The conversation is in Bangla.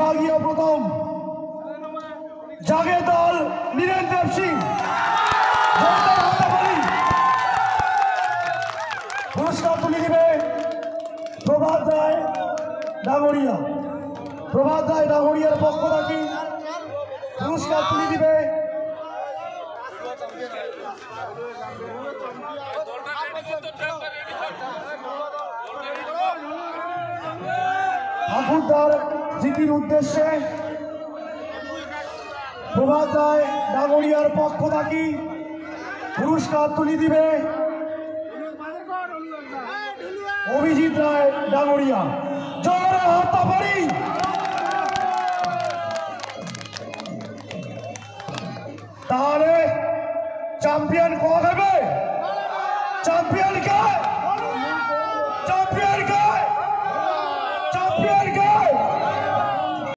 বিভাগীয় প্রথম জাগের দল নীরেন্দ্র সিং পুরস্কার তুলে দিবে প্রভাত রায় ডাঙরিয়া। প্রভাত রায় ডাঙরিয়ার পক্ষ থেকে পুরস্কার তুলে দিবে ঠাকুরদার স্মৃতির উদ্দেশ্যে প্রভাত রায় ডাঙরিয়ার পক্ষ থেকে পুরস্কার তুলে দিবে অভিজিৎ রায় ডাঙরিয়া। জোরে হাততালি পারি। তাহলে চ্যাম্পিয়ন কোয়া